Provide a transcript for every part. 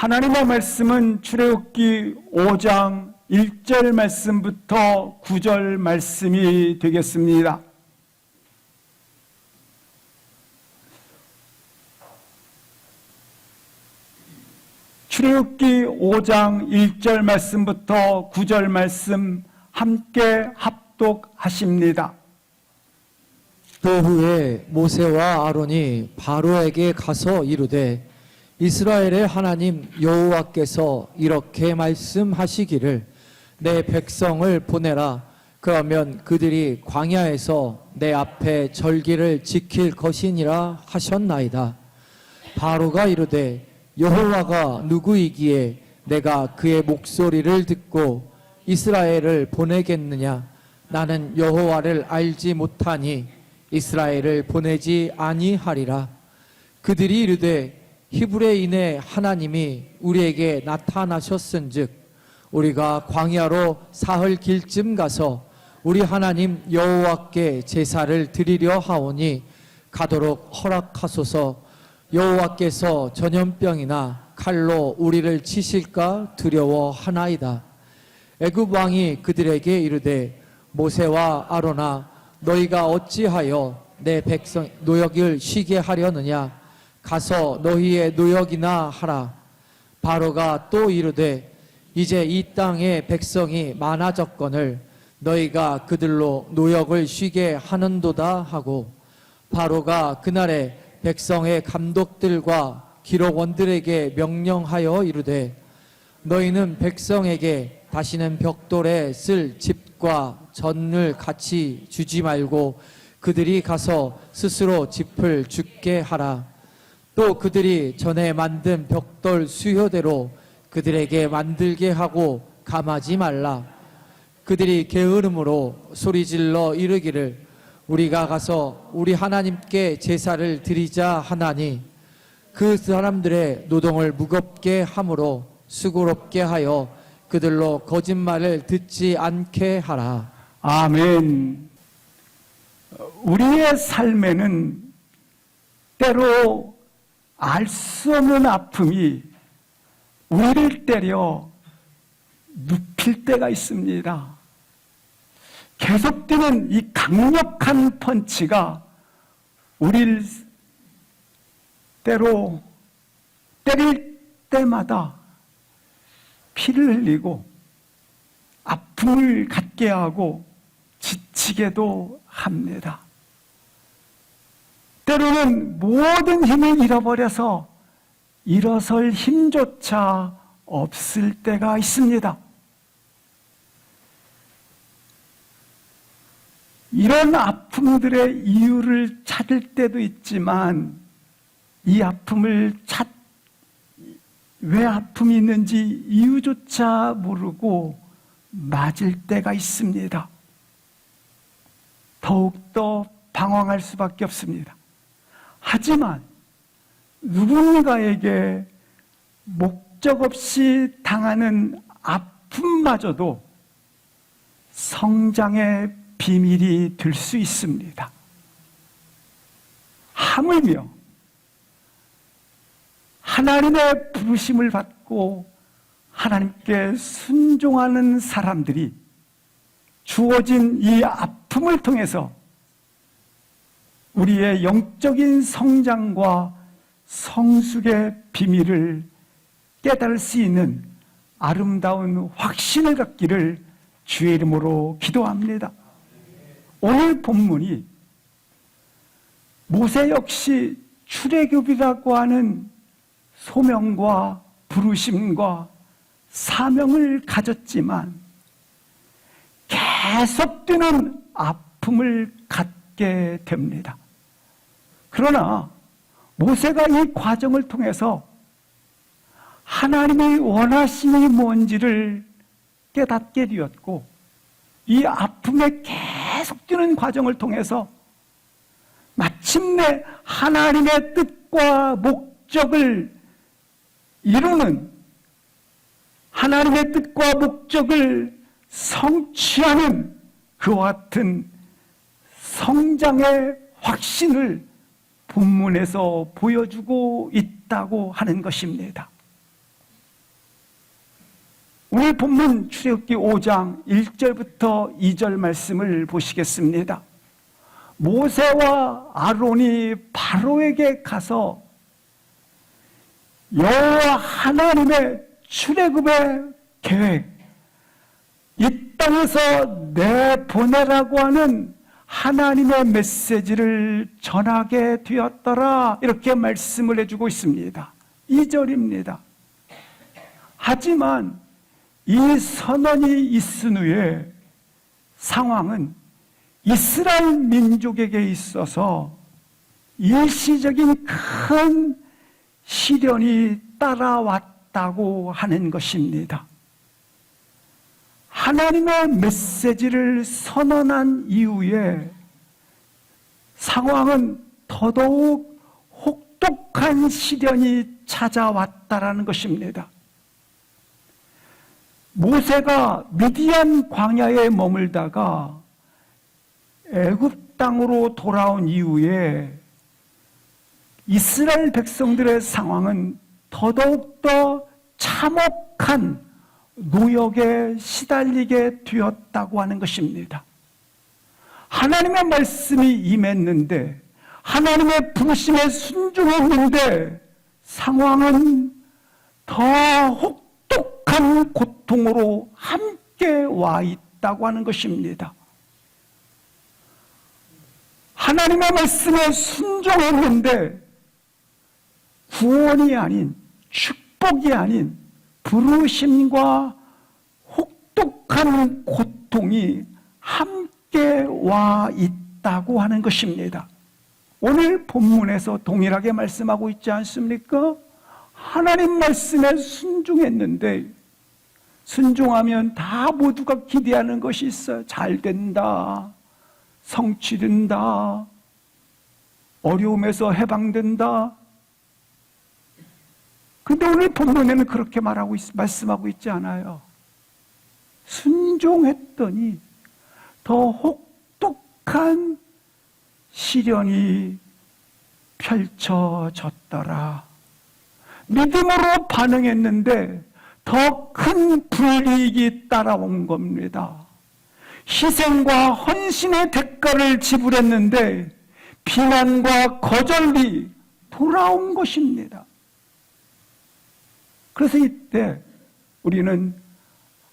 하나님의 말씀은 출애굽기 5장 1절 말씀부터 9절 말씀이 되겠습니다. 출애굽기 5장 1절 말씀부터 9절 말씀 함께 합독하십니다. 그 후에 모세와 아론이 바로에게 가서 이르되 이스라엘의 하나님 여호와께서 이렇게 말씀하시기를 내 백성을 보내라. 그러면 그들이 광야에서 내 앞에 절기를 지킬 것이니라 하셨나이다. 바로가 이르되 여호와가 누구이기에 내가 그의 목소리를 듣고 이스라엘을 보내겠느냐? 나는 여호와를 알지 못하니 이스라엘을 보내지 아니하리라. 그들이 이르되 히브리인의 하나님이 우리에게 나타나셨은즉 우리가 광야로 사흘 길쯤 가서 우리 하나님 여호와께 제사를 드리려 하오니 가도록 허락하소서. 여호와께서 전염병이나 칼로 우리를 치실까 두려워하나이다. 애굽 왕이 그들에게 이르되 모세와 아론아 너희가 어찌하여 내 백성 노역을 쉬게 하려느냐? 가서 너희의 노역이나 하라. 바로가 또 이르되 이제 이 땅에 백성이 많아졌거늘 너희가 그들로 노역을 쉬게 하는도다 하고 바로가 그날에 백성의 감독들과 기록원들에게 명령하여 이르되 너희는 백성에게 다시는 벽돌에 쓸 짚과 전을 같이 주지 말고 그들이 가서 스스로 짚을 줍게 하라. 또 그들이 전에 만든 벽돌 수효대로 그들에게 만들게 하고 감하지 말라. 그들이 게으름으로 소리질러 이르기를 우리가 가서 우리 하나님께 제사를 드리자 하나니 그 사람들의 노동을 무겁게 함으로 수고롭게 하여 그들로 거짓말을 듣지 않게 하라. 아멘. 우리의 삶에는 때로 알 수 없는 아픔이 우리를 때려 눕힐 때가 있습니다. 계속되는 이 강력한 펀치가 우리를 때로 때릴 때마다 피를 흘리고 아픔을 갖게 하고 지치게도 합니다. 때로는 모든 힘을 잃어버려서 일어설 힘조차 없을 때가 있습니다. 이런 아픔들의 이유를 찾을 때도 있지만 이 아픔을 왜 아픔이 있는지 이유조차 모르고 맞을 때가 있습니다. 더욱더 방황할 수밖에 없습니다. 하지만 누군가에게 목적 없이 당하는 아픔마저도 성장의 비밀이 될 수 있습니다. 하물며 하나님의 부르심을 받고 하나님께 순종하는 사람들이 주어진 이 아픔을 통해서 우리의 영적인 성장과 성숙의 비밀을 깨달을 수 있는 아름다운 확신을 갖기를 주의 이름으로 기도합니다. 오늘 본문이 모세 역시 출애굽이라고 하는 소명과 부르심과 사명을 가졌지만 계속되는 아픔을 갖게 됩니다. 그러나 모세가 이 과정을 통해서 하나님의 원하심이 뭔지를 깨닫게 되었고 이 아픔의 계속되는 과정을 통해서 마침내 하나님의 뜻과 목적을 이루는 하나님의 뜻과 목적을 성취하는 그와 같은 성장의 확신을 본문에서 보여주고 있다고 하는 것입니다. 오늘 본문 출애굽기 5장 1절부터 2절 말씀을 보시겠습니다. 모세와 아론이 바로에게 가서 여호와 하나님의 출애굽의 계획, 이 땅에서 내보내라고 하는 하나님의 메시지를 전하게 되었더라, 이렇게 말씀을 해주고 있습니다. 2절입니다. 하지만 이 선언이 있은 후에 상황은 이스라엘 민족에게 있어서 일시적인 큰 시련이 따라왔다고 하는 것입니다. 하나님의 메시지를 선언한 이후에 상황은 더더욱 혹독한 시련이 찾아왔다라는 것입니다. 모세가 미디안 광야에 머물다가 애굽 땅으로 돌아온 이후에 이스라엘 백성들의 상황은 더더욱더 참혹한 노역에 시달리게 되었다고 하는 것입니다. 하나님의 말씀이 임했는데, 하나님의 부르심에 순종했는데 상황은 더 혹독한 고통으로 함께 와 있다고 하는 것입니다. 하나님의 말씀에 순종했는데 구원이 아닌, 축복이 아닌 부르심과 혹독한 고통이 함께 와 있다고 하는 것입니다. 오늘 본문에서 동일하게 말씀하고 있지 않습니까? 하나님 말씀에 순종했는데, 순종하면 다 모두가 기대하는 것이 있어요. 잘 된다, 성취된다, 어려움에서 해방된다. 근데 오늘 본문에는 그렇게 말씀하고 있지 않아요. 순종했더니 더 혹독한 시련이 펼쳐졌더라. 믿음으로 반응했는데 더 큰 불이익이 따라온 겁니다. 희생과 헌신의 대가를 지불했는데 비난과 거절이 돌아온 것입니다. 그래서 이때 우리는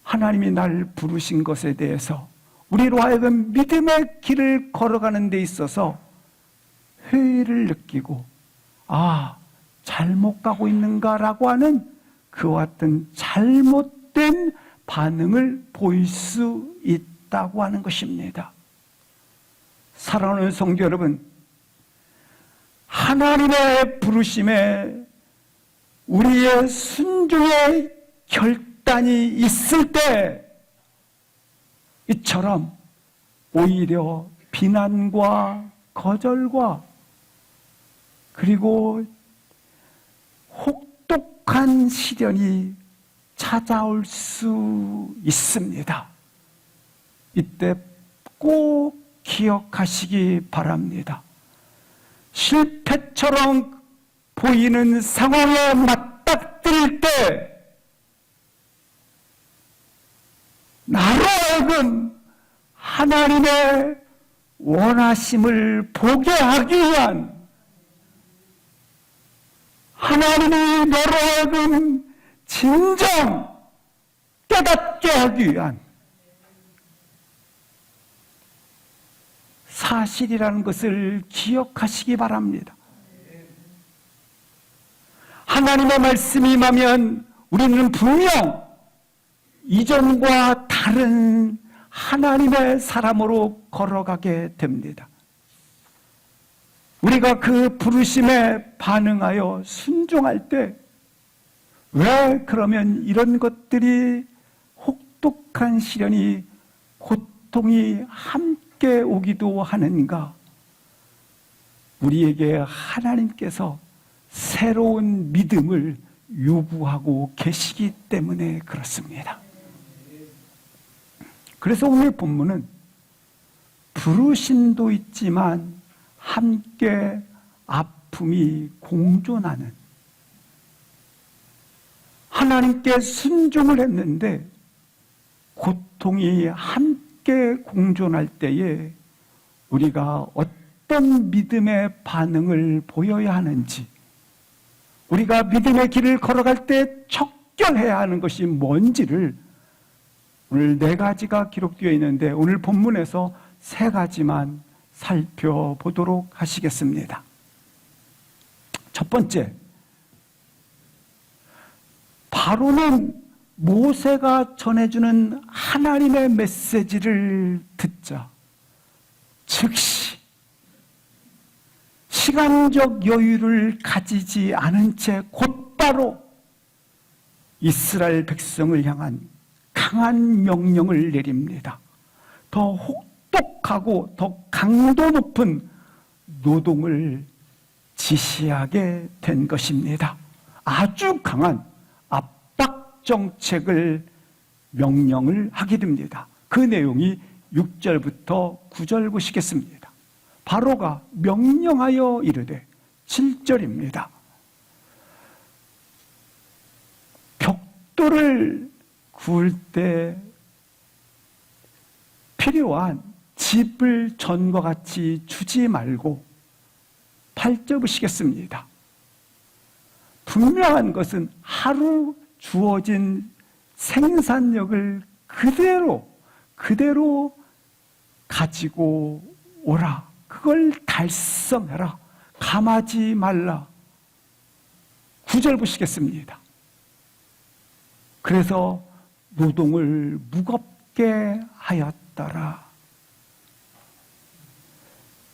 하나님이 날 부르신 것에 대해서 우리로 하여금 믿음의 길을 걸어가는 데 있어서 회의를 느끼고, 잘못 가고 있는가라고 하는 그와 같은 잘못된 반응을 보일 수 있다고 하는 것입니다. 사랑하는 성도 여러분, 하나님의 부르심에 우리의 순종의 결단이 있을 때 이처럼 오히려 비난과 거절과 그리고 혹독한 시련이 찾아올 수 있습니다. 이때 꼭 기억하시기 바랍니다. 실패처럼 보이는 상황에 맞닥뜨릴 때 나로 하여금 하나님의 원하심을 보게 하기 위한, 하나님이 너로 하여금 진정 깨닫게 하기 위한 사실이라는 것을 기억하시기 바랍니다. 하나님의 말씀이 임하면 우리는 분명 이전과 다른 하나님의 사람으로 걸어가게 됩니다. 우리가 그 부르심에 반응하여 순종할 때 왜 그러면 이런 것들이, 혹독한 시련이, 고통이 함께 오기도 하는가? 우리에게 하나님께서 새로운 믿음을 요구하고 계시기 때문에 그렇습니다. 그래서 오늘 본문은 부르심도 있지만 함께 아픔이 공존하는, 하나님께 순종을 했는데 고통이 함께 공존할 때에 우리가 어떤 믿음의 반응을 보여야 하는지, 우리가 믿음의 길을 걸어갈 때 척결해야 하는 것이 뭔지를 오늘 4가지가 기록되어 있는데 오늘 본문에서 3가지만 살펴보도록 하시겠습니다. 첫 번째, 바로는 모세가 전해주는 하나님의 메시지를 듣자 즉시 시간적 여유를 가지지 않은 채 곧바로 이스라엘 백성을 향한 강한 명령을 내립니다. 더 혹독하고 더 강도 높은 노동을 지시하게 된 것입니다. 아주 강한 압박 정책을 명령을 하게 됩니다. 그 내용이 6절부터 9절 보시겠습니다. 바로가 명령하여 이르되 7절입니다. 벽돌을 구울 때 필요한 집을 전과 같이 주지 말고 8절 보시겠습니다. 분명한 것은 하루 주어진 생산력을 그대로 가지고 오라. 그걸 달성해라. 감하지 말라. 9절 보시겠습니다. 그래서 노동을 무겁게 하였더라.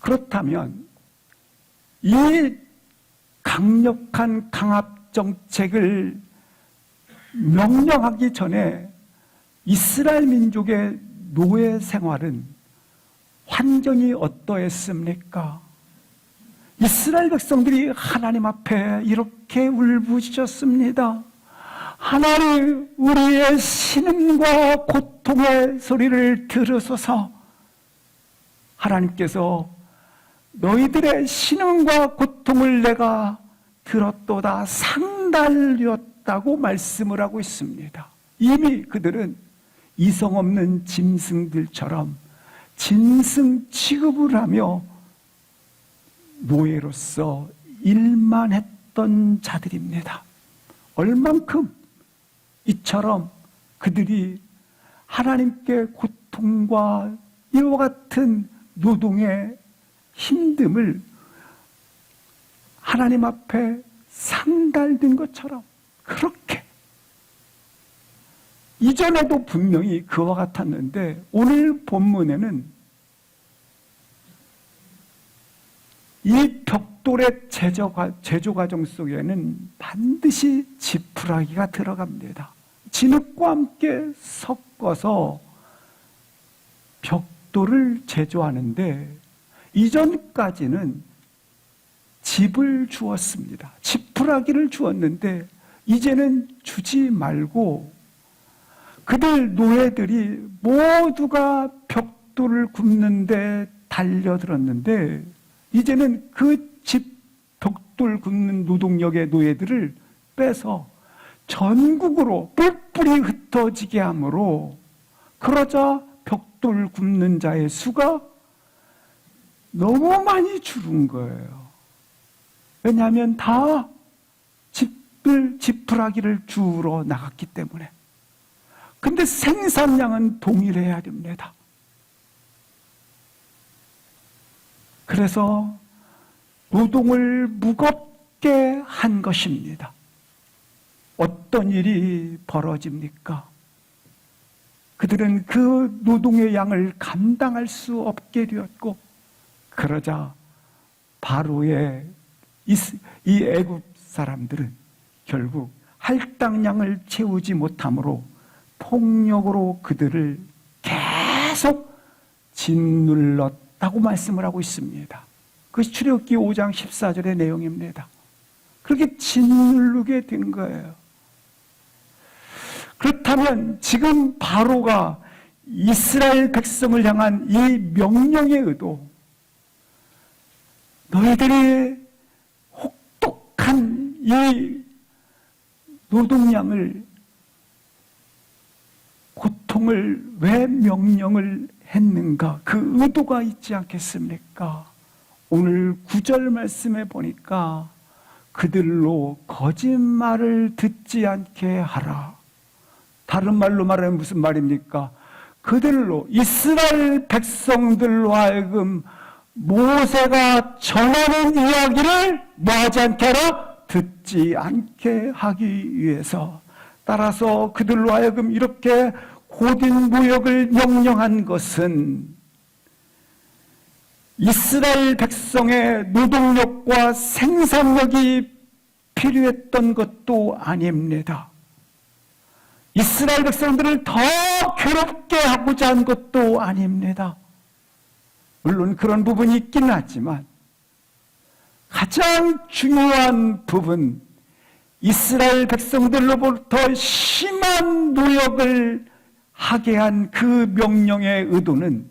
그렇다면 이 강력한 강압 정책을 명령하기 전에 이스라엘 민족의 노예 생활은 환경이 어떠했습니까? 이스라엘 백성들이 하나님 앞에 이렇게 울부짖었습니다. 하나님, 우리의 신음과 고통의 소리를 들으소서. 하나님께서 너희들의 신음과 고통을 내가 들었도다, 상달되었다고 말씀을 하고 있습니다. 이미 그들은 이성 없는 짐승들처럼 짐승 취급을 하며 노예로서 일만 했던 자들입니다. 얼만큼 이처럼 그들이 하나님께 고통과 이와 같은 노동의 힘듦을 하나님 앞에 상달된 것처럼 그렇게 이전에도 분명히 그와 같았는데 오늘 본문에는 이 벽돌의 제조 과정 속에는 반드시 지푸라기가 들어갑니다. 진흙과 함께 섞어서 벽돌을 제조하는데 이전까지는 집을 주었습니다. 지푸라기를 주었는데 이제는 주지 말고 그들 노예들이 모두가 벽돌을 굽는데 달려들었는데 이제는 그 벽돌 굽는 노동력의 노예들을 빼서 전국으로 뿔뿔이 흩어지게 하므로 그러자 벽돌 굽는 자의 수가 너무 많이 줄은 거예요. 왜냐하면 다 지푸라기를 주우러 나갔기 때문에. 근데 생산량은 동일해야 됩니다. 그래서 노동을 무겁게 한 것입니다. 어떤 일이 벌어집니까? 그들은 그 노동의 양을 감당할 수 없게 되었고 그러자 바로의 이 애굽 사람들은 결국 할당량을 채우지 못함으로 폭력으로 그들을 계속 짓눌렀다고 말씀을 하고 있습니다. 그것이 출애굽기 5장 14절의 내용입니다. 그렇게 짓누르게 된 거예요. 그렇다면 지금 바로가 이스라엘 백성을 향한 이 명령의 의도, 너희들이 혹독한 이 노동량을 고통을 왜 명령을 했는가? 그 의도가 있지 않겠습니까? 오늘 9절 말씀에 보니까 그들로 거짓말을 듣지 않게 하라. 다른 말로 말하면 무슨 말입니까? 그들로, 이스라엘 백성들로 하여금 모세가 전하는 이야기를 뭐하지 않게 하라? 듣지 않게 하기 위해서. 따라서 그들로 하여금 이렇게 고된 무역을 명령한 것은 이스라엘 백성의 노동력과 생산력이 필요했던 것도 아닙니다. 이스라엘 백성들을 더 괴롭게 하고자 한 것도 아닙니다. 물론 그런 부분이 있긴 하지만 가장 중요한 부분, 이스라엘 백성들로부터 심한 노역을 하게 한 그 명령의 의도는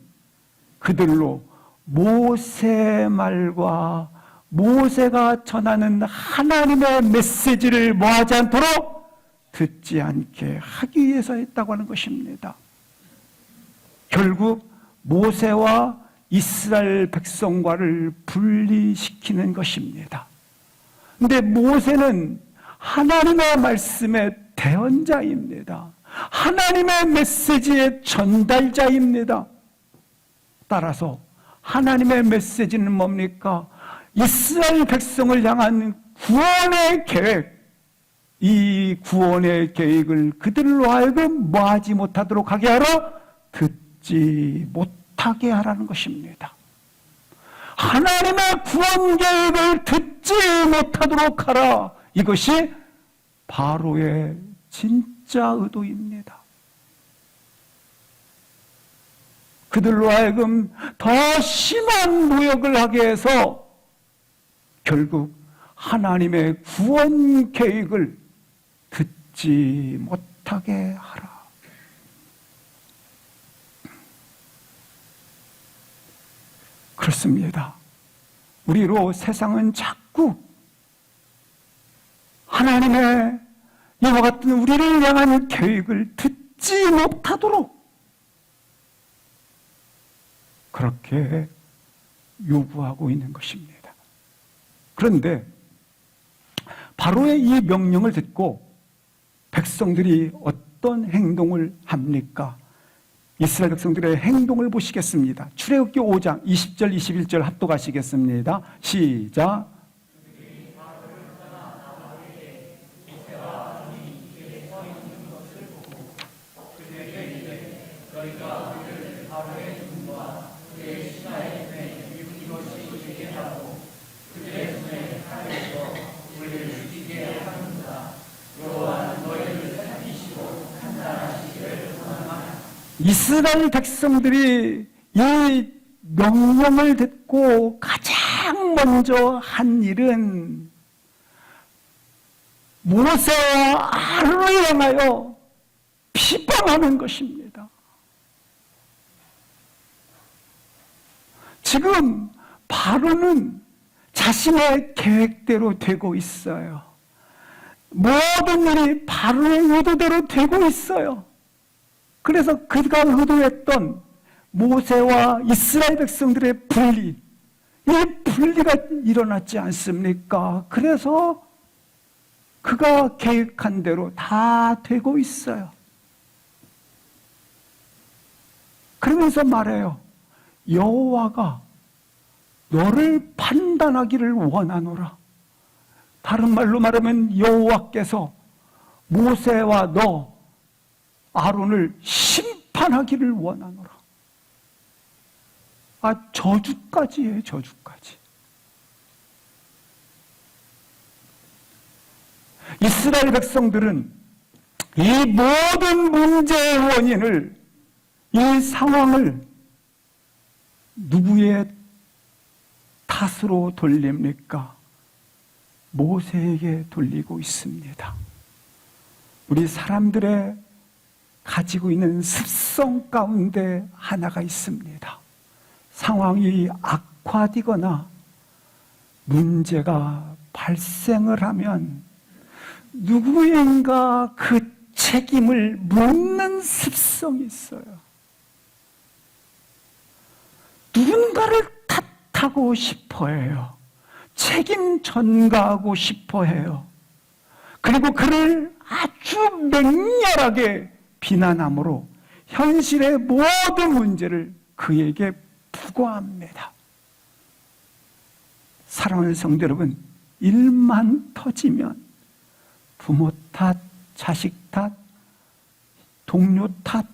그들로 모세 말과 모세가 전하는 하나님의 메시지를 뭐하지 않도록 듣지 않게 하기 위해서 했다고 하는 것입니다. 결국 모세와 이스라엘 백성과를 분리시키는 것입니다. 그런데 모세는 하나님의 말씀의 대언자입니다. 하나님의 메시지의 전달자입니다. 따라서 하나님의 메시지는 뭡니까? 이스라엘 백성을 향한 구원의 계획, 이 구원의 계획을 그들로 하여금 뭐하지 못하도록 하게 하라? 듣지 못하게 하라는 것입니다. 하나님의 구원 계획을 듣지 못하도록 하라. 이것이 바로의 진짜 의도입니다. 그들로 하여금 더 심한 모욕을 하게 해서 결국 하나님의 구원 계획을 듣지 못하게 하라. 그렇습니다. 우리로 세상은 자꾸 하나님의 이와 같은 우리를 향한 계획을 듣지 못하도록 그렇게 요구하고 있는 것입니다. 그런데 바로의 이 명령을 듣고 백성들이 어떤 행동을 합니까? 이스라엘 백성들의 행동을 보시겠습니다. 출애굽기 5장 20절 21절 합독하시겠습니다. 시작. 이스라엘 백성들이 이 명령을 듣고 가장 먼저 한 일은 모세와 아론을 향하여 비방하는 것입니다. 지금 바로는 자신의 계획대로 되고 있어요. 모든 일이 바로의 의도대로 되고 있어요. 그래서 그가 의도했던 모세와 이스라엘 백성들의 분리, 이 분리가 일어났지 않습니까? 그래서 그가 계획한 대로 다 되고 있어요. 그러면서 말해요. 여호와가 너를 판단하기를 원하노라. 다른 말로 말하면 여호와께서 모세와 너 아론을 심판하기를 원하노라. 저주까지예요, 저주까지. 이스라엘 백성들은 이 모든 문제의 원인을, 이 상황을 누구의 탓으로 돌립니까? 모세에게 돌리고 있습니다. 우리 사람들의 가지고 있는 습성 가운데 하나가 있습니다. 상황이 악화되거나 문제가 발생을 하면 누구인가 그 책임을 묻는 습성이 있어요. 누군가를 탓하고 싶어 해요. 책임 전가하고 싶어 해요. 그리고 그를 아주 맹렬하게 비난함으로 현실의 모든 문제를 그에게 부과합니다. 사랑하는 성도 여러분, 일만 터지면 부모 탓, 자식 탓, 동료 탓,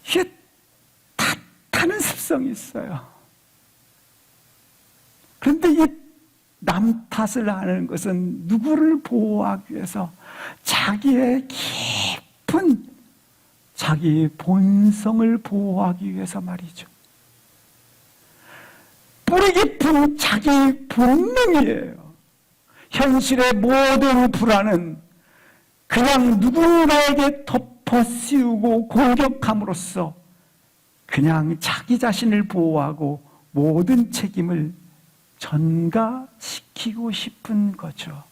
이게 탓하는 습성이 있어요. 그런데 이 남 탓을 하는 것은 누구를 보호하기 위해서 자기의 깊은 자기의 본성을 보호하기 위해서 말이죠. 뿌리 깊은 자기 본능이에요. 현실의 모든 불안은 그냥 누군가에게 덮어 씌우고 공격함으로써 그냥 자기 자신을 보호하고 모든 책임을 전가시키고 싶은 거죠.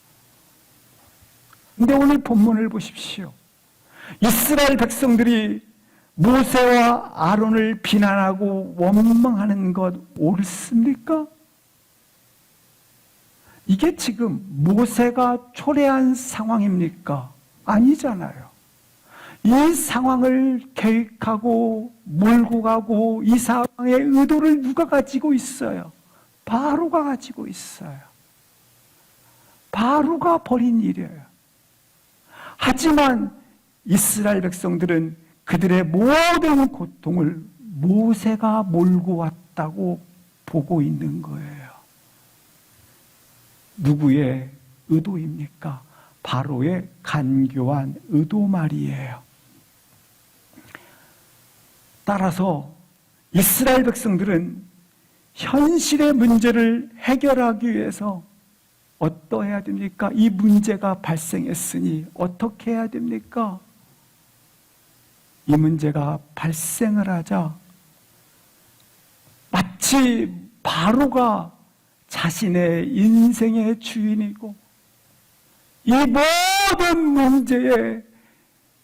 근데 오늘 본문을 보십시오. 이스라엘 백성들이 모세와 아론을 비난하고 원망하는 것 옳습니까? 이게 지금 모세가 초래한 상황입니까? 아니잖아요. 이 상황을 계획하고 몰고 가고 이 상황의 의도를 누가 가지고 있어요? 바로가 가지고 있어요. 바로가 벌인 일이에요. 하지만 이스라엘 백성들은 그들의 모든 고통을 모세가 몰고 왔다고 보고 있는 거예요. 누구의 의도입니까? 바로의 간교한 의도 말이에요. 따라서 이스라엘 백성들은 현실의 문제를 해결하기 위해서 어떠해야 됩니까? 이 문제가 발생했으니 어떻게 해야 됩니까? 이 문제가 발생을 하자 마치 바로가 자신의 인생의 주인이고 이 모든 문제의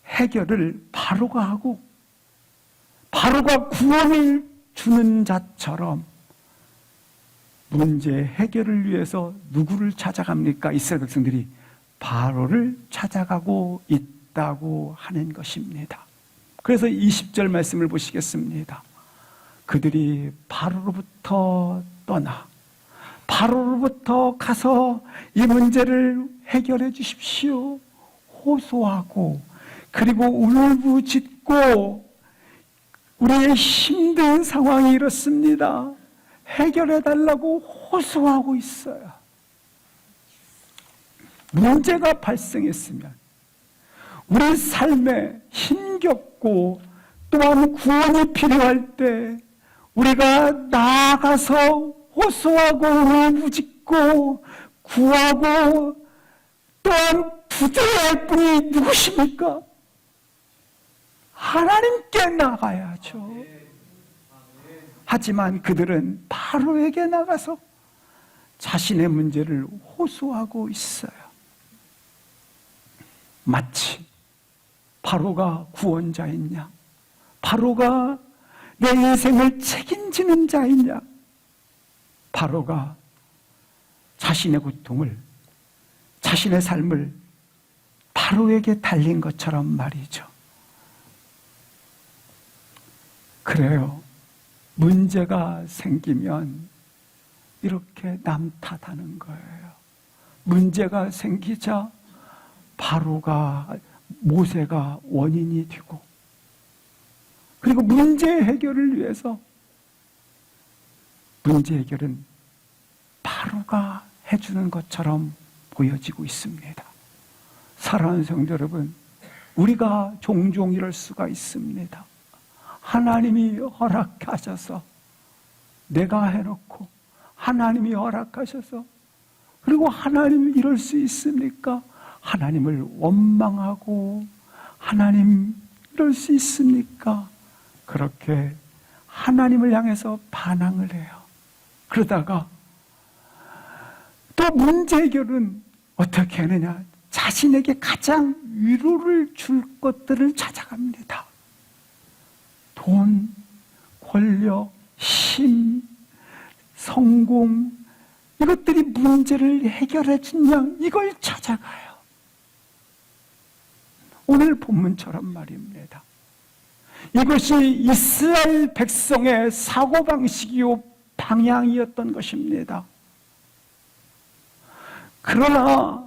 해결을 바로가 하고 바로가 구원을 주는 자처럼 문제 해결을 위해서 누구를 찾아갑니까? 이스라엘 백성들이 바로를 찾아가고 있다고 하는 것입니다. 그래서 20절 말씀을 보시겠습니다. 그들이 바로로부터 떠나 바로로부터 가서 이 문제를 해결해 주십시오 호소하고 그리고 울부짖고 우리의 힘든 상황이 이렇습니다. 해결해 달라고 호소하고 있어요. 문제가 발생했으면 우리 삶에 힘겹고 또한 구원이 필요할 때 우리가 나아가서 호소하고 울부짖고 구하고 또한 부드러워야 할 분이 누구십니까? 하나님께 나가야죠. 하지만 그들은 바로에게 나가서 자신의 문제를 호소하고 있어요. 마치 바로가 구원자이냐, 바로가 내 인생을 책임지는 자이냐, 바로가 자신의 고통을, 자신의 삶을 바로에게 달린 것처럼 말이죠. 그래요. 문제가 생기면 이렇게 남 탓하는 거예요. 문제가 생기자 바로가, 모세가 원인이 되고, 그리고 문제 해결을 위해서 문제 해결은 바로가 해주는 것처럼 보여지고 있습니다. 사랑하는 성도 여러분, 우리가 종종 이럴 수가 있습니다. 하나님이 허락하셔서 내가 해놓고 하나님이 허락하셔서, 그리고 하나님이 이럴 수 있습니까? 하나님을 원망하고 하나님 이럴 수 있습니까? 그렇게 하나님을 향해서 반항을 해요. 그러다가 또 문제 해결은 어떻게 하느냐? 자신에게 가장 위로를 줄 것들을 찾아갑니다. 돈, 권력, 힘, 성공, 이것들이 문제를 해결해 주냐, 이걸 찾아가요. 오늘 본문처럼 말입니다. 이것이 이스라엘 백성의 사고방식이요 방향이었던 것입니다. 그러나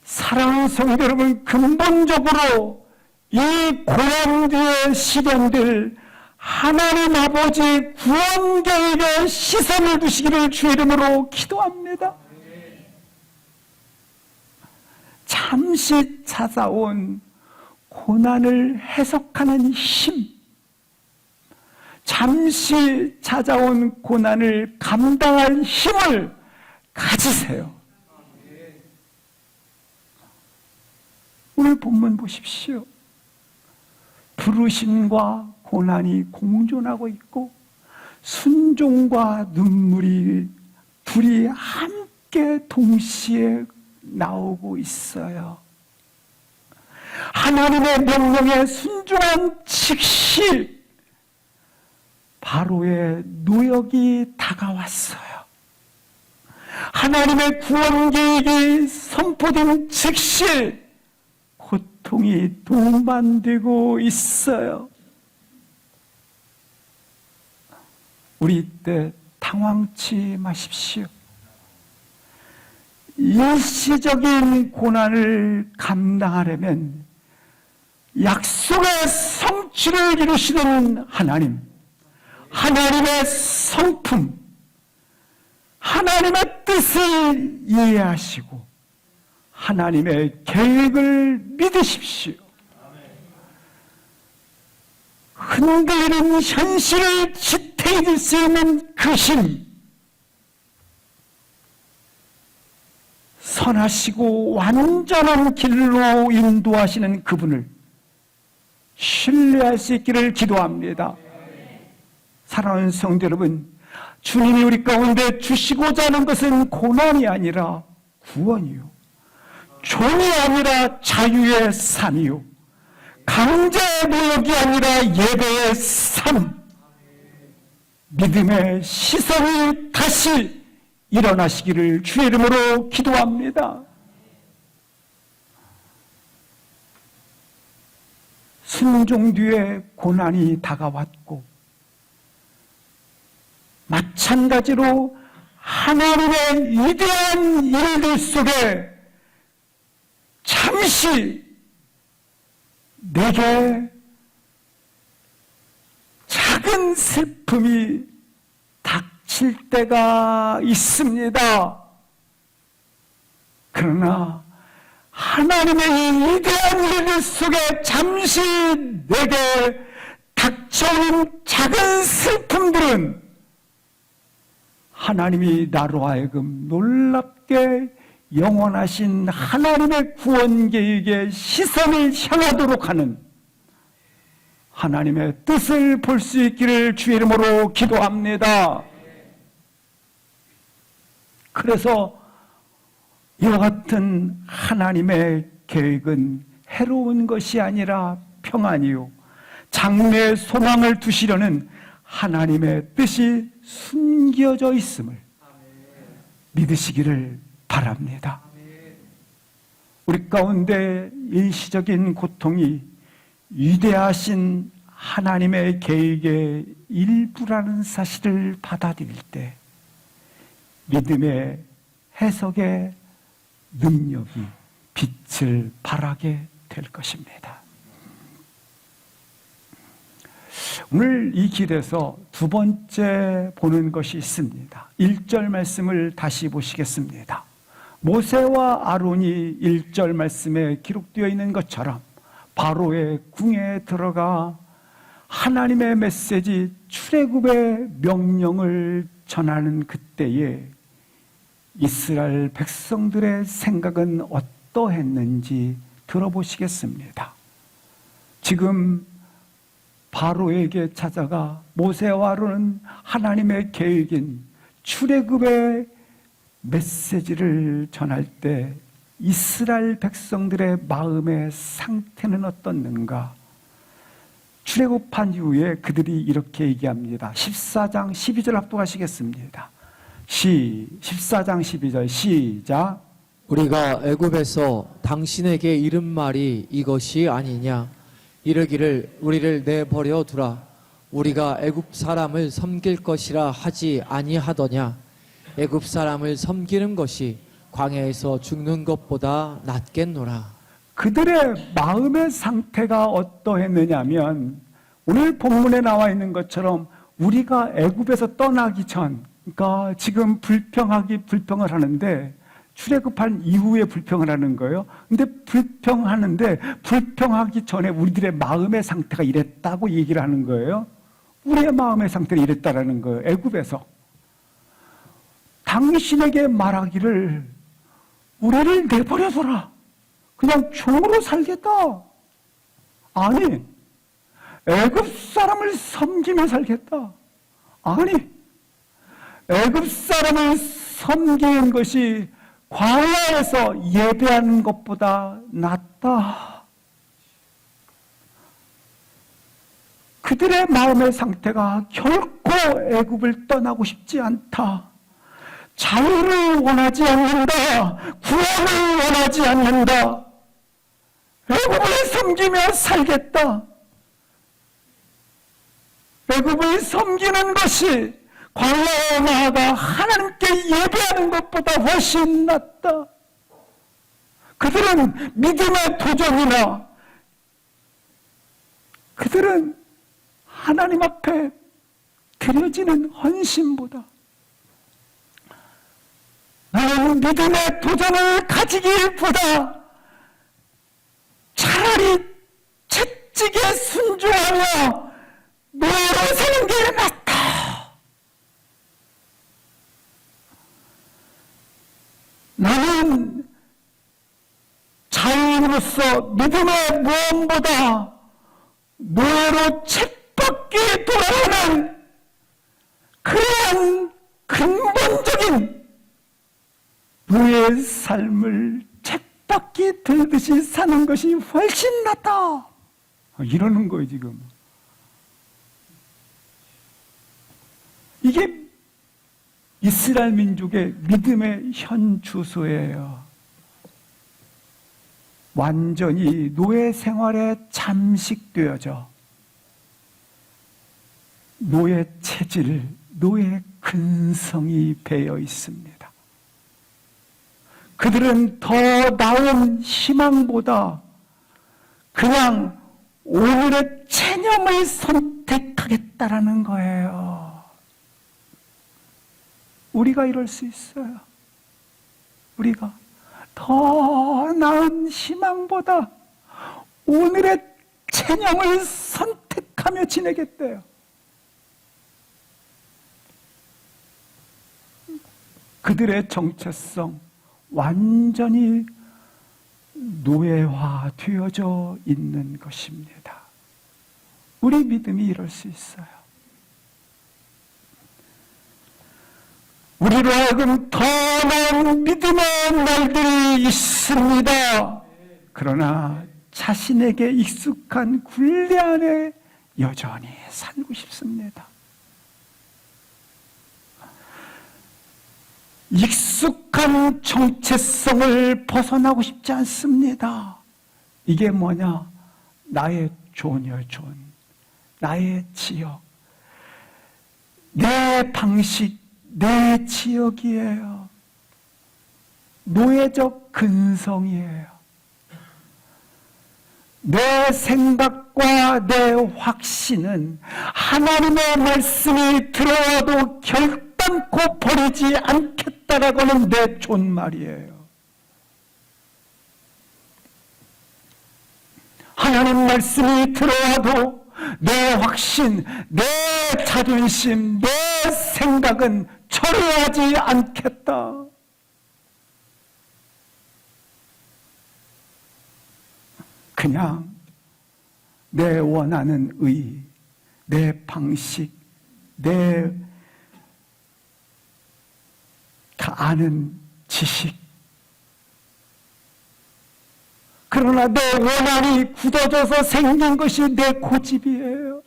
사랑하는 성도 여러분, 근본적으로 이 고난의 시련들 하나님 아버지의 구원 계획에 시선을 두시기를 주 이름으로 기도합니다. 잠시 찾아온 고난을 해석하는 힘, 잠시 찾아온 고난을 감당할 힘을 가지세요. 오늘 본문 보십시오. 부르심과 고난이 공존하고 있고 순종과 눈물이 둘이 함께 동시에 나오고 있어요. 하나님의 명령에 순종한 즉시 바로의 노역이 다가왔어요. 하나님의 구원 계획이 선포된 즉시 고통이 동반되고 있어요. 우리 이때 당황치 마십시오. 일시적인 고난을 감당하려면 약속의 성취를 이루시는 하나님, 하나님의 성품, 하나님의 뜻을 이해하시고 하나님의 계획을 믿으십시오. 흔들리는 현실을 지탱해줄 수 있는 그 힘, 선하시고 완전한 길로 인도하시는 그분을 신뢰할 수 있기를 기도합니다. 사랑하는 성도 여러분, 주님이 우리 가운데 주시고자 하는 것은 고난이 아니라 구원이요, 종이 아니라 자유의 삶이요, 강제의 노역이 아니라 예배의 삶, 믿음의 시선이 다시 일어나시기를 주의 이름으로 기도합니다. 순종 뒤에 고난이 다가왔고 마찬가지로 하나님의 위대한 일들 속에 잠시 내게 작은 슬픔이 닥칠 때가 있습니다. 그러나 하나님의 이 위대한 일 속에 잠시 내게 닥쳐오는 작은 슬픔들은 하나님이 나로 하여금 놀랍게 영원하신 하나님의 구원 계획에 시선을 향하도록 하는 하나님의 뜻을 볼 수 있기를 주의 이름으로 기도합니다. 그래서 이와 같은 하나님의 계획은 해로운 것이 아니라 평안이요, 장래의 소망을 두시려는 하나님의 뜻이 숨겨져 있음을 믿으시기를 바랍니다. 우리 가운데 일시적인 고통이 위대하신 하나님의 계획의 일부라는 사실을 받아들일 때 믿음의 해석의 능력이 빛을 발하게 될 것입니다. 오늘 이 길에서 두 번째 보는 것이 있습니다. 1절 말씀을 다시 보시겠습니다. 모세와 아론이 1절 말씀에 기록되어 있는 것처럼 바로의 궁에 들어가 하나님의 메시지 출애굽의 명령을 전하는 그때에 이스라엘 백성들의 생각은 어떠했는지 들어보시겠습니다. 지금 바로에게 찾아가 모세와 아론은 하나님의 계획인 출애굽의 메시지를 전할 때 이스라엘 백성들의 마음의 상태는 어떻는가? 출애굽한 이후에 그들이 이렇게 얘기합니다. 14장 12절 합독하시겠습니다. 14장 12절 시작. 우리가 애굽에서 당신에게 이른 말이 이것이 아니냐? 이르기를 우리를 내버려 두라. 우리가 애굽 사람을 섬길 것이라 하지 아니하더냐? 애굽 사람을 섬기는 것이 광야에서 죽는 것보다 낫겠노라. 그들의 마음의 상태가 어떠했느냐면 오늘 본문에 나와 있는 것처럼 우리가 애굽에서 떠나기 전, 그러니까 지금 불평을 하는데 출애굽한 이후에 불평을 하는 거예요. 근데 불평하는데 불평하기 전에 우리들의 마음의 상태가 이랬다고 얘기를 하는 거예요. 우리의 마음의 상태가 이랬다라는 거예요. 애굽에서 당신에게 말하기를 우리를 내버려둬라. 그냥 종으로 살겠다. 아니, 애굽 사람을 섬기며 살겠다. 아니, 애굽 사람을 섬기는 것이 광야에서 예배하는 것보다 낫다. 그들의 마음의 상태가 결코 애굽을 떠나고 싶지 않다. 자유를 원하지 않는다. 구원을 원하지 않는다. 애굽을 섬기며 살겠다. 애굽을 섬기는 것이 광야에 나아가 하나님께 예배하는 것보다 훨씬 낫다. 그들은 믿음의 도전이나 그들은 하나님 앞에 드려지는 헌신보다 나는 믿음의 도전을 가지기보다 차라리 채찍에 순종하며 노예로 사는 게 낫다. 나는 자유인으로서 믿음의 무엇보다 노예로 쳇바퀴 돌아오는 그러한 근본적인 노예의 삶을 쳇바퀴 돌듯이 사는 것이 훨씬 낫다. 이러는 거예요, 지금. 이게 이스라엘 민족의 믿음의 현 주소예요. 완전히 노예 생활에 잠식되어져 노예 체질, 노예 근성이 배어 있습니다. 그들은 더 나은 희망보다 그냥 오늘의 체념을 선택하겠다라는 거예요. 우리가 이럴 수 있어요. 우리가 더 나은 희망보다 오늘의 체념을 선택하며 지내겠대요. 그들의 정체성 완전히 노예화되어져 있는 것입니다. 우리 믿음이 이럴 수 있어요. 우리로 하여금 더 나은 믿음의 날들이 있습니다. 그러나 자신에게 익숙한 굴레 안에 여전히 살고 싶습니다. 익숙한 정체성을 벗어나고 싶지 않습니다. 이게 뭐냐? 나의 존이요, 존. 나의 지역. 내 방식, 내 지역이에요. 노예적 근성이에요. 내 생각과 내 확신은 하나님의 말씀이 들어와도 결단코 버리지 않겠다라고 하는 내 존말이에요. 하나님 말씀이 들어와도 내 확신, 내 자존심, 내 생각은 철회하지 않겠다. 그냥 내 원하는 의, 내 방식, 내 아는 지식, 그러나 내 원한이 굳어져서 생긴 것이 내 고집이에요.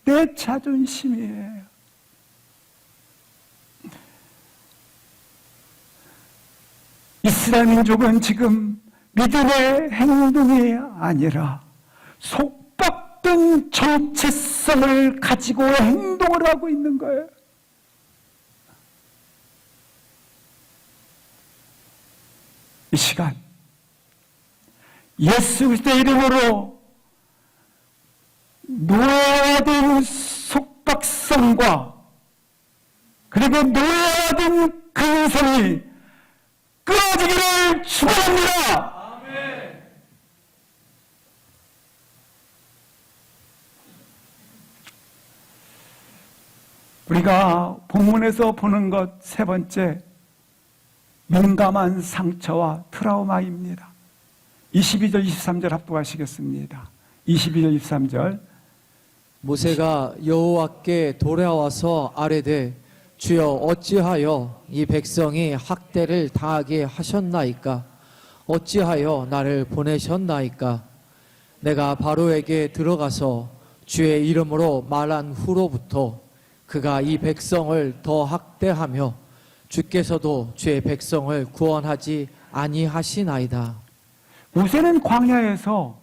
내 자존심이에요. 이스라엘 민족은 지금 믿음의 행동이 아니라 속박된 정체성을 가지고 행동을 하고 있는 거예요. 이 시간 예수 그리스도의 이름으로 노예화된 속박성과 그리고 노예화된 근성이 끊어지기를 축원합니다. 우리가 본문에서 보는 것 세 번째, 민감한 상처와 트라우마입니다. 22절, 23절 합독하시겠습니다. 22절, 23절. 모세가 여호와께 돌아와서 아뢰되 주여 어찌하여 이 백성이 학대를 당하게 하셨나이까? 어찌하여 나를 보내셨나이까? 내가 바로에게 들어가서 주의 이름으로 말한 후로부터 그가 이 백성을 더 학대하며 주께서도 주의 백성을 구원하지 아니하시나이다. 모세는 광야에서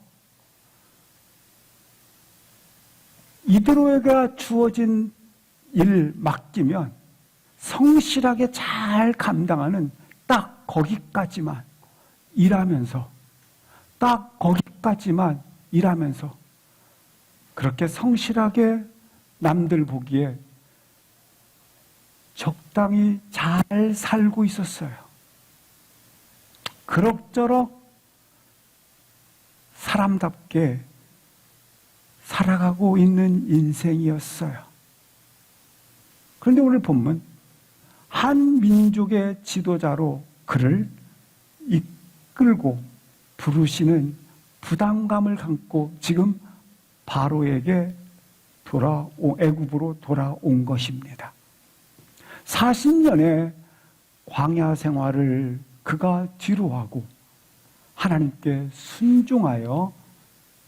이드로에게 주어진 일을 맡기면 성실하게 잘 감당하는 딱 거기까지만 일하면서 그렇게 성실하게 남들 보기에 적당히 잘 살고 있었어요. 그럭저럭 사람답게 살아가고 있는 인생이었어요. 그런데 오늘 본문 한 민족의 지도자로 그를 이끌고 부르시는 부담감을 갖고 지금 바로에게 애굽으로 돌아온 것입니다. 40년의 광야 생활을 그가 뒤로하고 하나님께 순종하여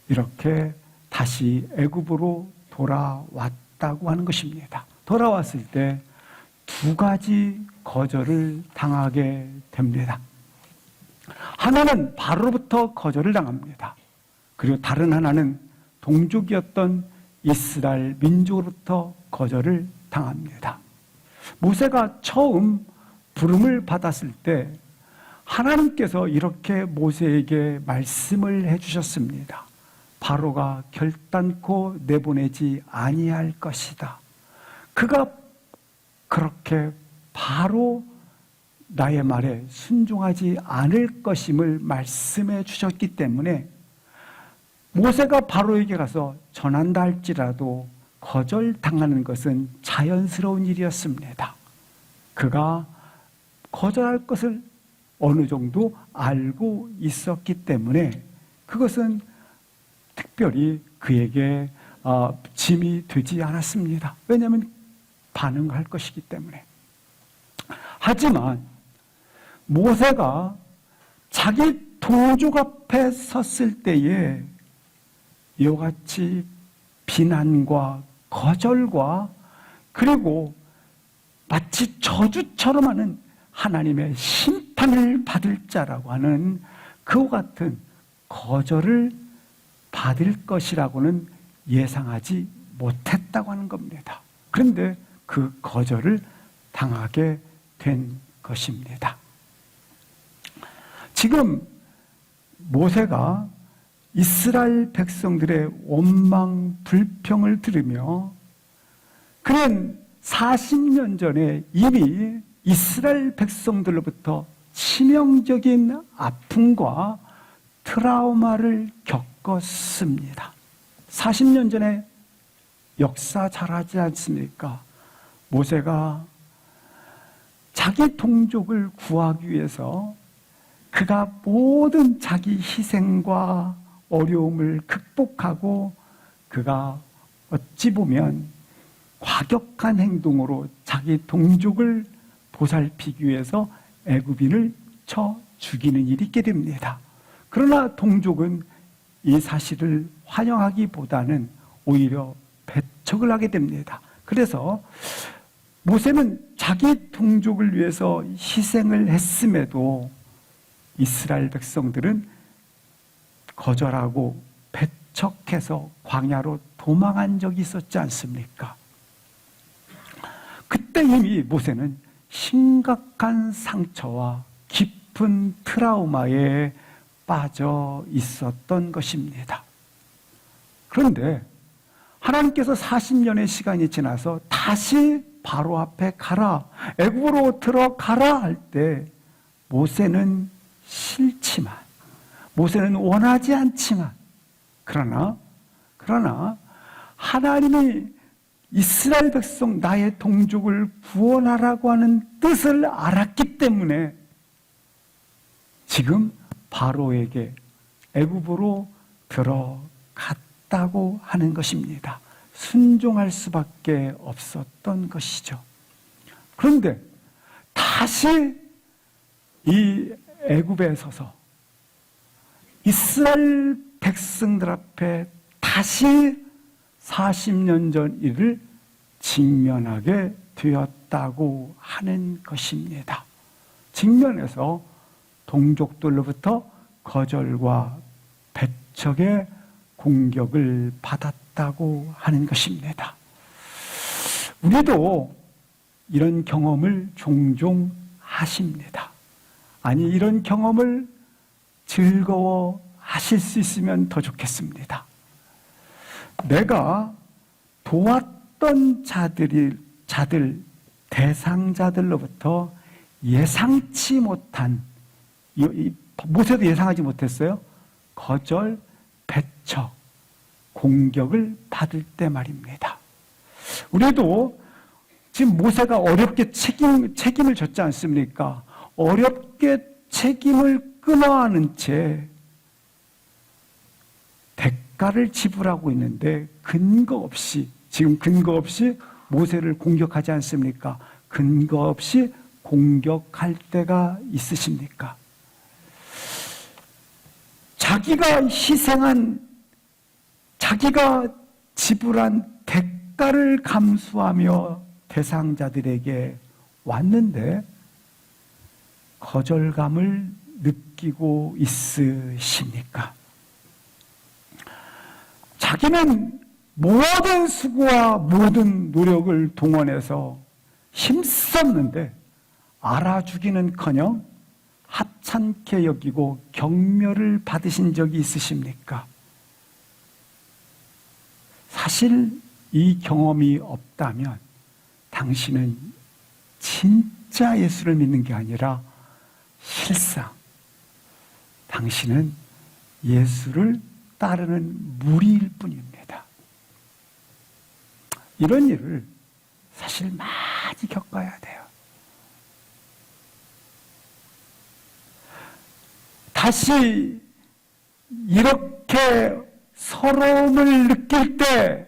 이렇게 다시 애굽으로 돌아왔다고 하는 것입니다. 돌아왔을 때 두 가지 거절을 당하게 됩니다. 하나는 바로로부터 거절을 당합니다. 그리고 다른 하나는 동족이었던 이스라엘 민족으로부터 거절을 당합니다. 모세가 처음 부름을 받았을 때 하나님께서 이렇게 모세에게 말씀을 해주셨습니다. 바로가 결단코 내보내지 아니할 것이다. 그가 그렇게 바로 나의 말에 순종하지 않을 것임을 말씀해 주셨기 때문에 모세가 바로에게 가서 전한다 할지라도 거절당하는 것은 자연스러운 일이었습니다. 그가 거절할 것을 어느 정도 알고 있었기 때문에 그것은 특별히 그에게 짐이 되지 않았습니다. 왜냐하면 반응할 것이기 때문에. 하지만 모세가 자기 동족 앞에 섰을 때에 이와 같이 비난과 거절과 그리고 마치 저주처럼 하는 하나님의 심판을 받을 자라고 하는 그와 같은 거절을 받을 것이라고는 예상하지 못했다고 하는 겁니다. 그런데 그 거절을 당하게 된 것입니다. 지금 모세가 이스라엘 백성들의 원망, 불평을 들으며 그는 40년 전에 이미 이스라엘 백성들로부터 치명적인 아픔과 트라우마를 겪었습니다. 40년 전에 역사 잘 하지 않습니까? 모세가 자기 동족을 구하기 위해서 그가 모든 자기 희생과 어려움을 극복하고 그가 어찌 보면 과격한 행동으로 자기 동족을 보살피기 위해서 애굽인을 쳐 죽이는 일이 있게 됩니다. 그러나 동족은 이 사실을 환영하기보다는 오히려 배척을 하게 됩니다. 그래서 모세는 자기 동족을 위해서 희생을 했음에도 이스라엘 백성들은 거절하고 배척해서 광야로 도망한 적이 있었지 않습니까? 그때 이미 모세는 심각한 상처와 깊은 트라우마에 빠져 있었던 것입니다. 그런데 하나님께서 40년의 시간이 지나서 다시 바로 앞에 가라, 애굽으로 들어가라 할 때 모세는 싫지만, 모세는 원하지 않지만, 그러나 하나님이 이스라엘 백성 나의 동족을 구원하라고 하는 뜻을 알았기 때문에 지금 바로에게 애굽으로 들어갔다고 하는 것입니다. 순종할 수밖에 없었던 것이죠. 그런데 다시 이 애굽에 서서 이스라엘 백성들 앞에 다시 40년 전 일을 직면하게 되었다고 하는 것입니다. 직면해서 동족들로부터 거절과 배척의 공격을 받았다고 하는 것입니다. 우리도 이런 경험을 종종 하십니다. 아니, 이런 경험을 즐거워 하실 수 있으면 더 좋겠습니다. 내가 도왔던 자들, 대상자들로부터 예상치 못한, 모세도 예상하지 못했어요. 거절, 배척, 공격을 받을 때 말입니다. 우리도 지금 모세가 어렵게 책임을 졌지 않습니까? 어렵게 책임을 끊어하는 채 대가를 지불하고 있는데 지금 근거 없이 모세를 공격하지 않습니까? 근거 없이 공격할 때가 있으십니까? 자기가 지불한 대가를 감수하며 대상자들에게 왔는데 거절감을 느끼고 있으십니까? 자기는 모든 수고와 모든 노력을 동원해서 힘썼는데 알아주기는커녕 하찮게 여기고 경멸을 받으신 적이 있으십니까? 사실 이 경험이 없다면 당신은 진짜 예수를 믿는 게 아니라 실상 당신은 예수를 따르는 무리일 뿐입니다. 이런 일을 사실 많이 겪어야 돼요. 다시 이렇게 서러움을 느낄 때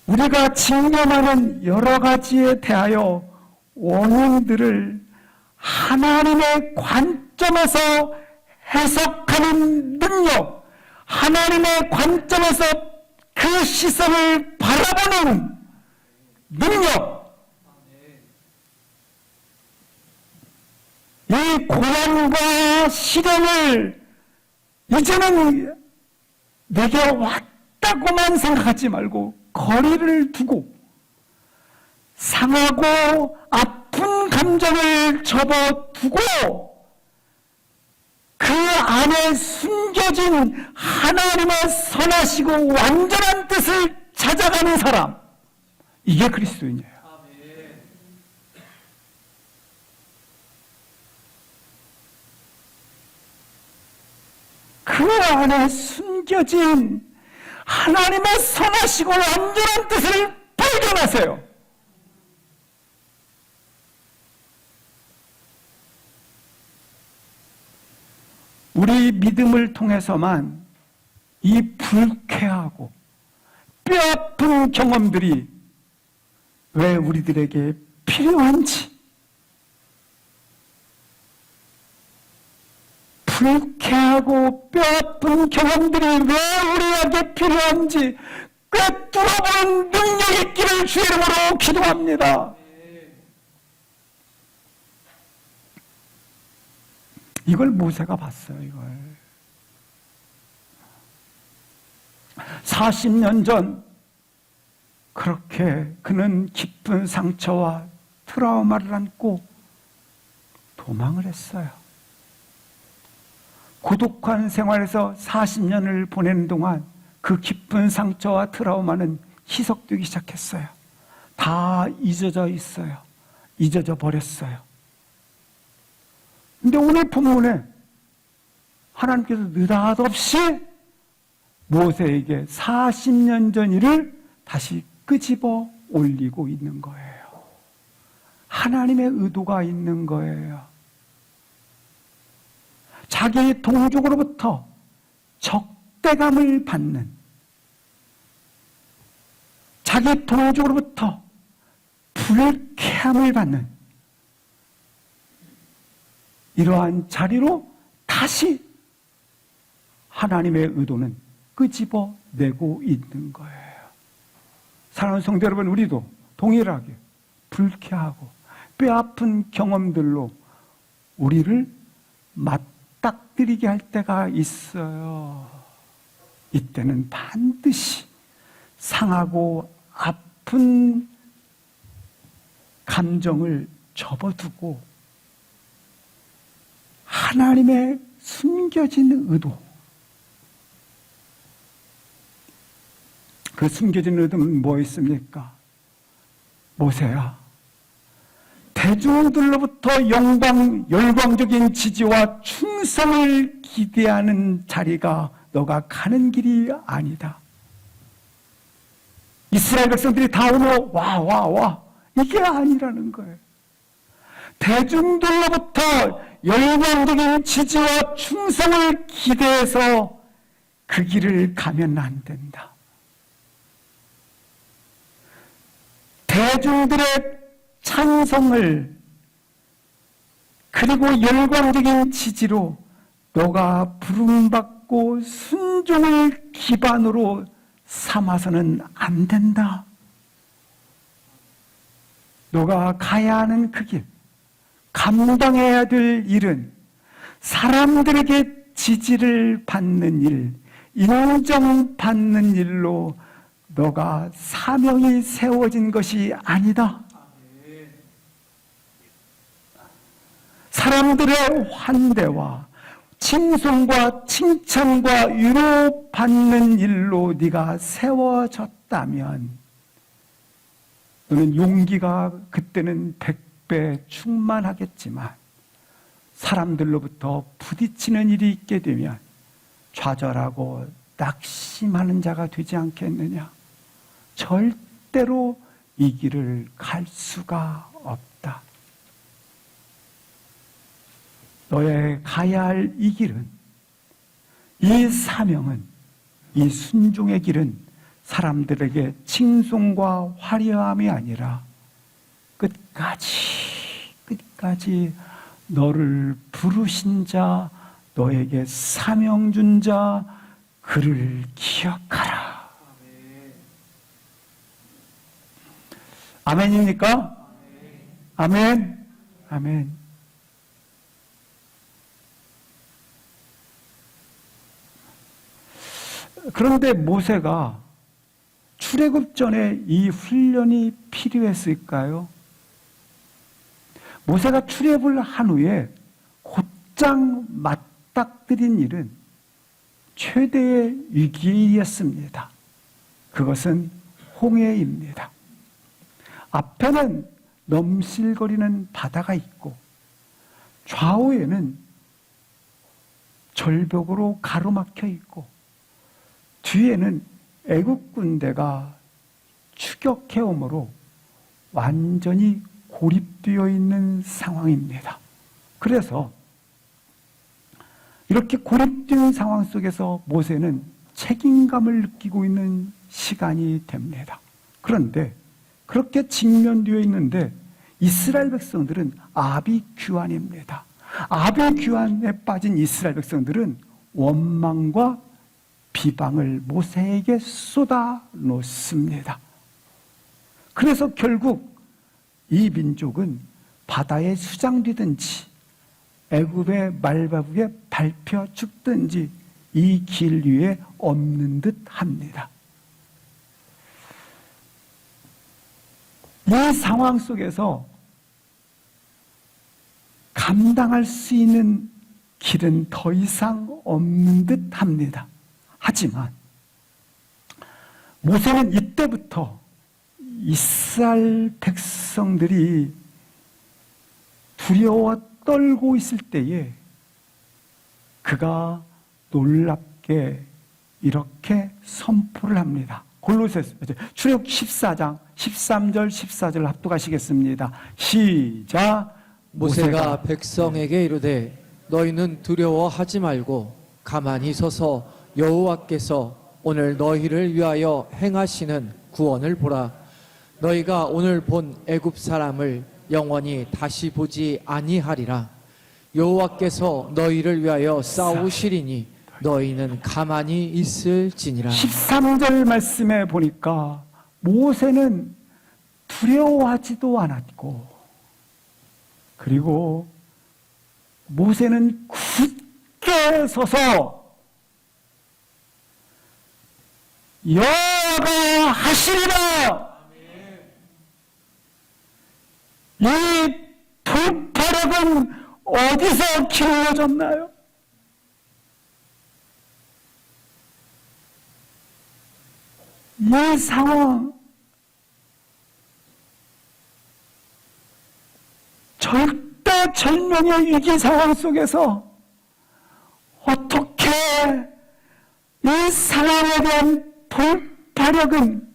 우리가 직면하는 여러 가지에 대하여 원인들을 하나님의 관점에서 해석하는 능력, 하나님의 관점에서 그 시선을 바라보는 능력, 이 고난과 시련을 이제는 내게 왔다고만 생각하지 말고 거리를 두고 상하고 아픈 감정을 접어두고 그 안에 숨겨진 하나님의 선하시고 완전한 뜻을 찾아가는 사람, 이게 그리스도인이에요. 그 안에 숨겨진 하나님의 선하시고 완전한 뜻을 발견하세요. 우리 믿음을 통해서만 이 불쾌하고 뼈아픈 경험들이 왜 우리들에게 필요한지 불쾌하고 뼈아픈 경험들이 왜 우리에게 필요한지 꿰뚫어보는 능력 있기를 주의 이름으로 기도합니다. 이걸 모세가 봤어요. 이걸 40년 전 그렇게 그는 깊은 상처와 트라우마를 안고 도망을 했어요. 고독한 생활에서 40년을 보내는 동안 그 깊은 상처와 트라우마는 희석되기 시작했어요. 다 잊어져 있어요. 잊어져 버렸어요. 근데 오늘 본문에 하나님께서 느닷없이 모세에게 40년 전 일을 다시 끄집어 올리고 있는 거예요. 하나님의 의도가 있는 거예요. 자기 동족으로부터 적대감을 받는, 자기 동족으로부터 불쾌함을 받는 이러한 자리로 다시 하나님의 의도는 끄집어내고 있는 거예요. 사랑하는 성도 여러분, 우리도 동일하게 불쾌하고 뼈아픈 경험들로 우리를 맞닥뜨리게 할 때가 있어요. 이때는 반드시 상하고 아픈 감정을 접어두고 하나님의 숨겨진 의도, 그 숨겨진 의도는 뭐 있습니까? 모세야, 대중들로부터 열광적인 지지와 충성을 기대하는 자리가 너가 가는 길이 아니다. 이스라엘 백성들이 다 오면 와 이게 아니라는 거예요. 대중들로부터 열광적인 지지와 충성을 기대해서 그 길을 가면 안 된다. 대중들의 찬성을 그리고 열광적인 지지로 너가 부름받고 순종을 기반으로 삼아서는 안 된다. 너가 가야 하는 그 길, 감당해야 될 일은 사람들에게 지지를 받는 일, 인정받는 일로 너가 사명이 세워진 것이 아니다. 사람들의 환대와 칭송과 칭찬과 위로받는 일로 네가 세워졌다면 너는 용기가 그때는 100배 충만하겠지만 사람들로부터 부딪히는 일이 있게 되면 좌절하고 낙심하는 자가 되지 않겠느냐? 절대로 이 길을 갈 수가 없다. 너의 가야 할 이 길은, 이 사명은, 이 순종의 길은 사람들에게 칭송과 화려함이 아니라 끝까지 너를 부르신 자, 너에게 사명 준 자, 그를 기억하라. 아멘입니까? 아멘. 아멘. 그런데 모세가 출애굽 전에 이 훈련이 필요했을까요? 모세가 출애굽을 한 후에 곧장 맞닥뜨린 일은 최대의 위기였습니다. 그것은 홍해입니다. 앞에는 넘실거리는 바다가 있고 좌우에는 절벽으로 가로막혀 있고 뒤에는 애국 군대가 추격해 오므로 완전히 고립되어 있는 상황입니다. 그래서 이렇게 고립된 상황 속에서 모세는 책임감을 느끼고 있는 시간이 됩니다. 그런데 그렇게 직면되어 있는데 이스라엘 백성들은 아비규환입니다. 아벨 규환에 빠진 이스라엘 백성들은 원망과 비방을 모세에게 쏟아 놓습니다. 그래서 결국 이 민족은 바다에 수장되든지 애굽의 말바국에 밟혀 죽든지 이 길 위에 없는 듯 합니다. 이 상황 속에서 감당할 수 있는 길은 더 이상 없는 듯 합니다. 하지만 모세는 이때부터 이스라엘 백성들이 두려워 떨고 있을 때에 그가 놀랍게 이렇게 선포를 합니다. 골로새서 출애굽 14장 13절 14절 합독하시겠습니다. 시작. 모세가 백성에게 이르되 너희는 두려워하지 말고 가만히 서서 여호와께서 오늘 너희를 위하여 행하시는 구원을 보라. 너희가 오늘 본 애굽 사람을 영원히 다시 보지 아니하리라. 여호와께서 너희를 위하여 싸우시리니 너희는 가만히 있을지니라. 13절 말씀에 보니까 모세는 두려워하지도 않았고, 그리고 모세는 굳게 서서 여호와가 하시리라. 이 돌파력은 어디서 길러졌나요? 이 상황, 절대절명의 위기 상황 속에서 어떻게 이 상황에 대한 돌파력은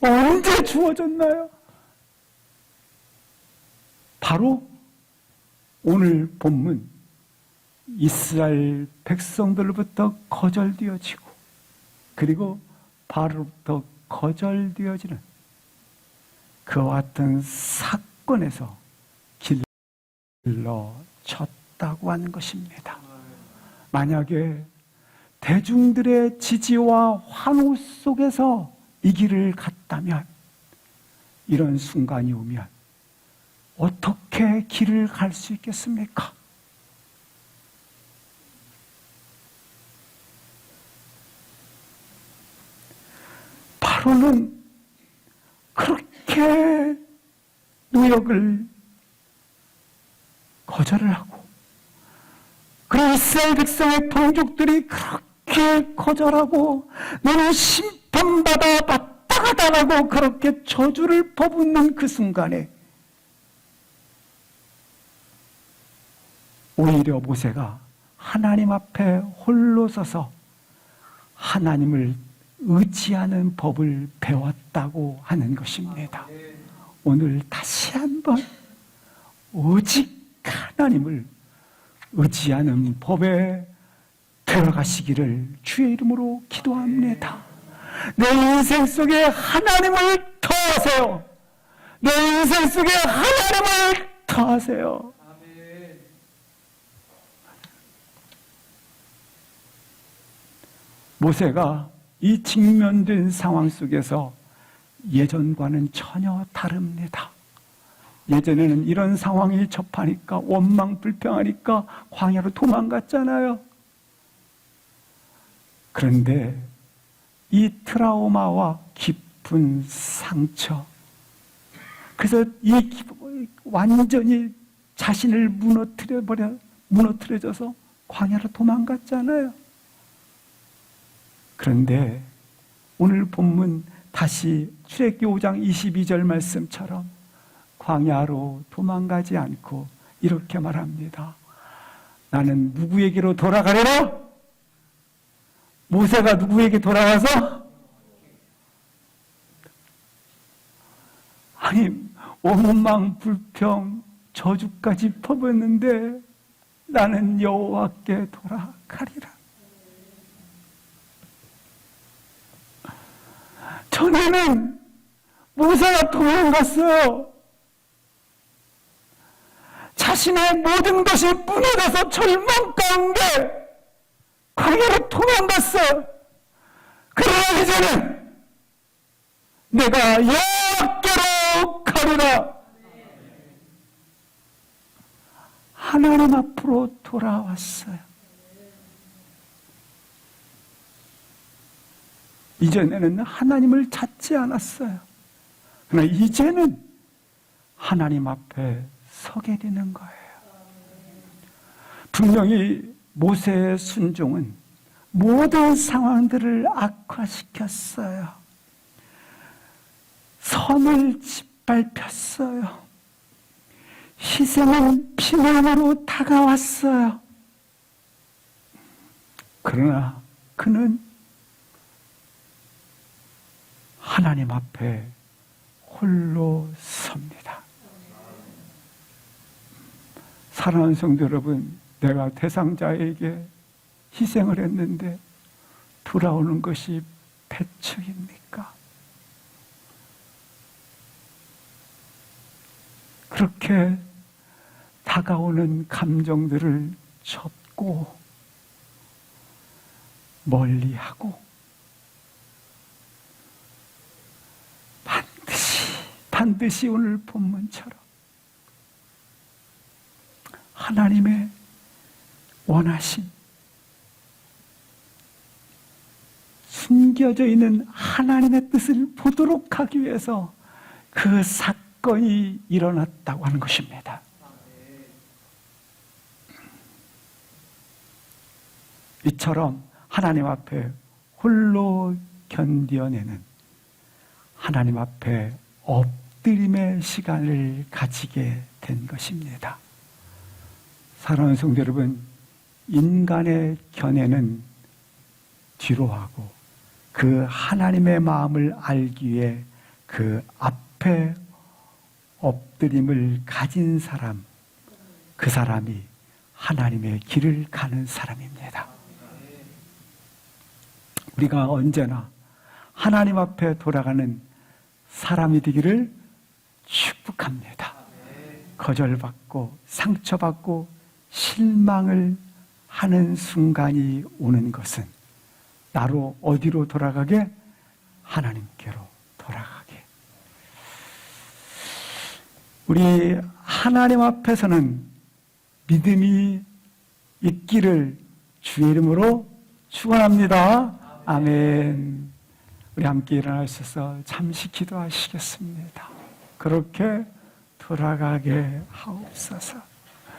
언제 주어졌나요? 바로 오늘 본문 이스라엘 백성들로부터 거절되어지고 그리고 바로부터 거절되어지는 그와 같은 사건에서 길러졌다고 하는 것입니다. 만약에 대중들의 지지와 환호 속에서 이 길을 갔다면, 이런 순간이 오면 어떻게 길을 갈 수 있겠습니까? 바로는 그렇게 노력을 거절을 하고, 그리고 이스라엘 백성의 동족들이 그렇게 거절하고 너는 심판받아 마땅하다라고 그렇게 저주를 퍼붓는 그 순간에 오히려 모세가 하나님 앞에 홀로 서서 하나님을 의지하는 법을 배웠다고 하는 것입니다. 오늘 다시 한번 오직 하나님을 의지하는 법에 들어가시기를 주의 이름으로 기도합니다. 내 인생 속에 하나님을 더하세요. 내 인생 속에 하나님을 더하세요. 모세가 이 직면된 상황 속에서 예전과는 전혀 다릅니다. 예전에는 이런 상황이 접하니까 원망 불평하니까 광야로 도망갔잖아요. 그런데 이 트라우마와 깊은 상처, 그래서 완전히 자신을 무너뜨려져서 광야로 도망갔잖아요. 그런데 오늘 본문 다시 출애굽기 5장 22절 말씀처럼 광야로 도망가지 않고 이렇게 말합니다. 나는 누구에게로 돌아가려나? 모세가 누구에게 돌아가서? 아니, 원망 불평 저주까지 퍼붓는데 나는 여호와께 돌아가리라. 전에는 모세가 도망갔어요. 자신의 모든 것이 무너져서 절망 가운데 광야로 도망갔어요. 그러나 이제는 내가 여호와께로 가리라. 하나님 앞으로 돌아왔어요. 이전에는 하나님을 찾지 않았어요. 그러나 이제는 하나님 앞에 서게 되는 거예요. 분명히 모세의 순종은 모든 상황들을 악화시켰어요. 선을 짓밟혔어요. 희생은 피망으로 다가왔어요. 그러나 그는 하나님 앞에 홀로 섭니다. 사랑하는 성도 여러분, 내가 대상자에게 희생을 했는데 돌아오는 것이 배척입니까? 그렇게 다가오는 감정들을 접고 멀리하고 반드시 오늘 본문처럼 하나님의 원하심, 숨겨져 있는 하나님의 뜻을 보도록 하기 위해서 그 사건이 일어났다고 하는 것입니다. 이처럼 하나님 앞에 홀로 견뎌내는 하나님 앞에 엎드림의 시간을 가지게 된 것입니다. 사랑하는 성도 여러분, 인간의 견해는 뒤로 하고 그 하나님의 마음을 알기 위해 그 앞에 엎드림을 가진 사람, 그 사람이 하나님의 길을 가는 사람입니다. 우리가 언제나 하나님 앞에 돌아가는 사람이 되기를 축복합니다. 거절받고 상처받고 실망을 하는 순간이 오는 것은 나로 어디로 돌아가게? 하나님께로 돌아가게. 우리 하나님 앞에서는 믿음이 있기를 주의 이름으로 축원합니다. 아멘. 우리 함께 일어나셔서 잠시 기도하시겠습니다. 그렇게 돌아가게 하옵소서.